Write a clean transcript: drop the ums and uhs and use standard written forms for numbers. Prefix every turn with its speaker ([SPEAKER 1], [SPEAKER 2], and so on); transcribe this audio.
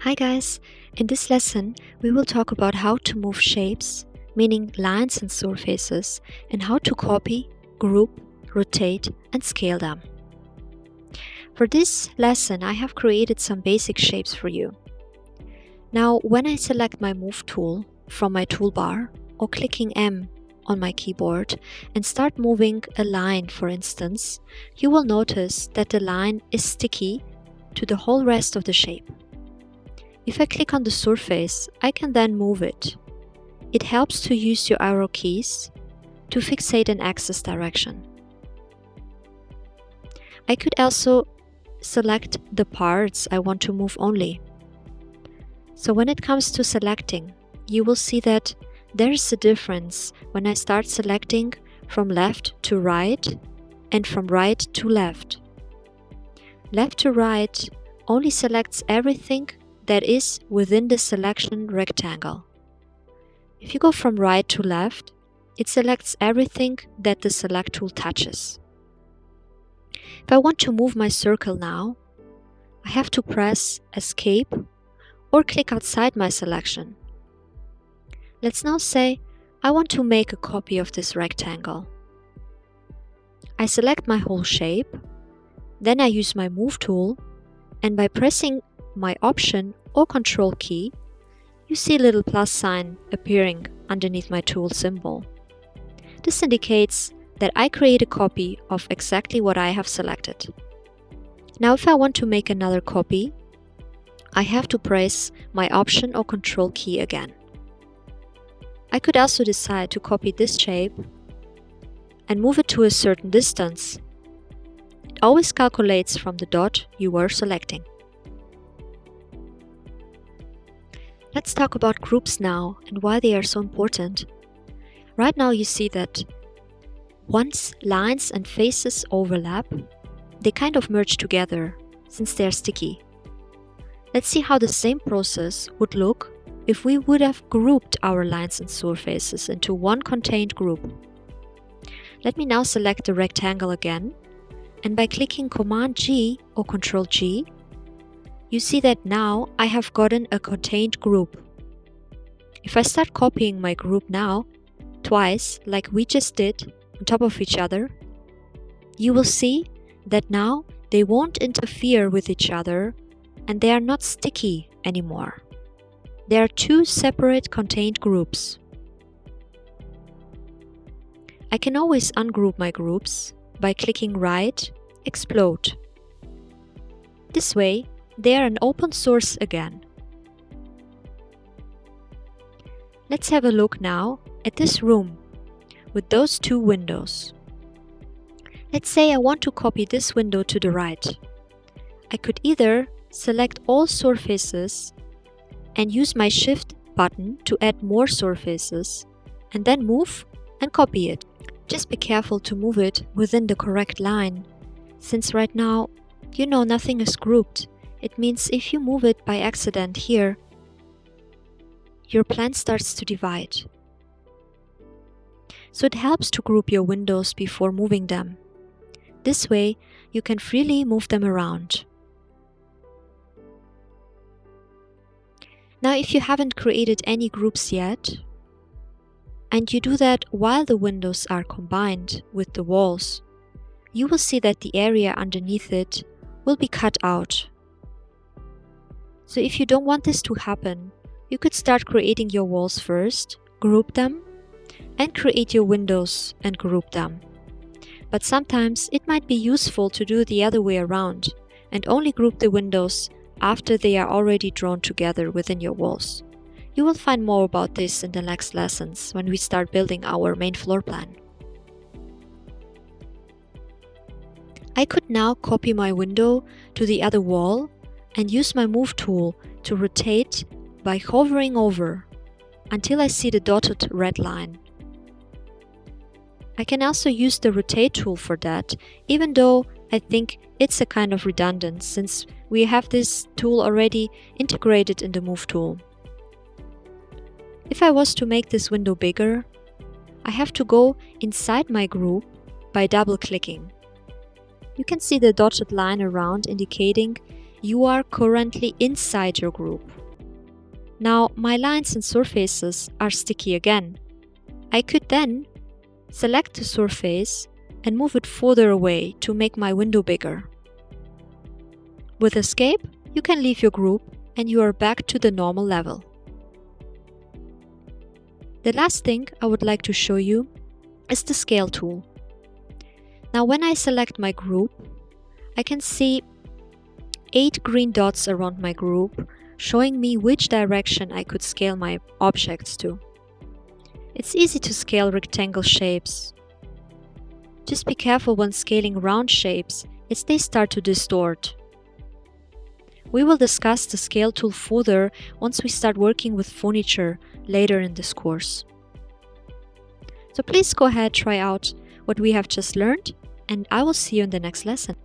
[SPEAKER 1] Hi guys, in this lesson we will talk about how to move shapes, meaning lines and surfaces, and how to copy, group, rotate and scale them. For this lesson I have created some basic shapes for you. Now when I select my Move tool from my toolbar or clicking M on my keyboard and start moving a line, for instance, you will notice that the line is sticky to the whole rest of the shape. If I click on the surface, I can then move it. It helps to use your arrow keys to fixate an axis direction. I could also select the parts I want to move only. So when it comes to selecting, you will see that there is a difference when I start selecting from left to right and from right to left. Left to right only selects everything that is within the selection rectangle. If you go from right to left, it selects everything that the select tool touches. If I want to move my circle now, I have to press Escape or click outside my selection. Let's now say I want to make a copy of this rectangle. I select my whole shape, then I use my Move tool, and by pressing my Option or Control key, you see a little plus sign appearing underneath my tool symbol. This indicates that I create a copy of exactly what I have selected. Now if I want to make another copy, I have to press my Option or Control key again. I could also decide to copy this shape and move it to a certain distance. It always calculates from the dot you were selecting. Let's talk about groups now and why they are so important. Right now you see that once lines and faces overlap, they kind of merge together since they are sticky. Let's see how the same process would look if we would have grouped our lines and surfaces into one contained group. Let me now select the rectangle again, and by clicking Command G or Control G, you see that now I have gotten a contained group. If I start copying my group now, twice, like we just did, on top of each other, you will see that now they won't interfere with each other and they are not sticky anymore. They are two separate contained groups. I can always ungroup my groups by clicking Right, Explode. This way, they are an open source again. Let's have a look now at this room with those two windows. Let's say I want to copy this window to the right. I could either select all surfaces and use my Shift button to add more surfaces and then move and copy it. Just be careful to move it within the correct line, since right now, nothing is grouped. It means if you move it by accident here, your plan starts to divide. So it helps to group your windows before moving them. This way, you can freely move them around. Now, if you haven't created any groups yet, and you do that while the windows are combined with the walls, you will see that the area underneath it will be cut out. So if you don't want this to happen, you could start creating your walls first, group them, and create your windows and group them. But sometimes it might be useful to do the other way around and only group the windows after they are already drawn together within your walls. You will find more about this in the next lessons when we start building our main floor plan. I could now copy my window to the other wall and use my Move tool to rotate by hovering over until I see the dotted red line. I can also use the Rotate tool for that, even though I think it's a kind of redundant since we have this tool already integrated in the Move tool. If I was to make this window bigger, I have to go inside my group by double-clicking. You can see the dotted line around indicating you are currently inside your group. Now my lines and surfaces are sticky again. I could then select the surface and move it further away to make my window bigger. With Escape, you can leave your group and you are back to the normal level. The last thing I would like to show you is the Scale tool. Now when I select my group, I can see 8 green dots around my group, showing me which direction I could scale my objects to. It's easy to scale rectangle shapes. Just be careful when scaling round shapes, as they start to distort. We will discuss the Scale tool further once we start working with furniture later in this course. So please go ahead, try out what we have just learned, and I will see you in the next lesson.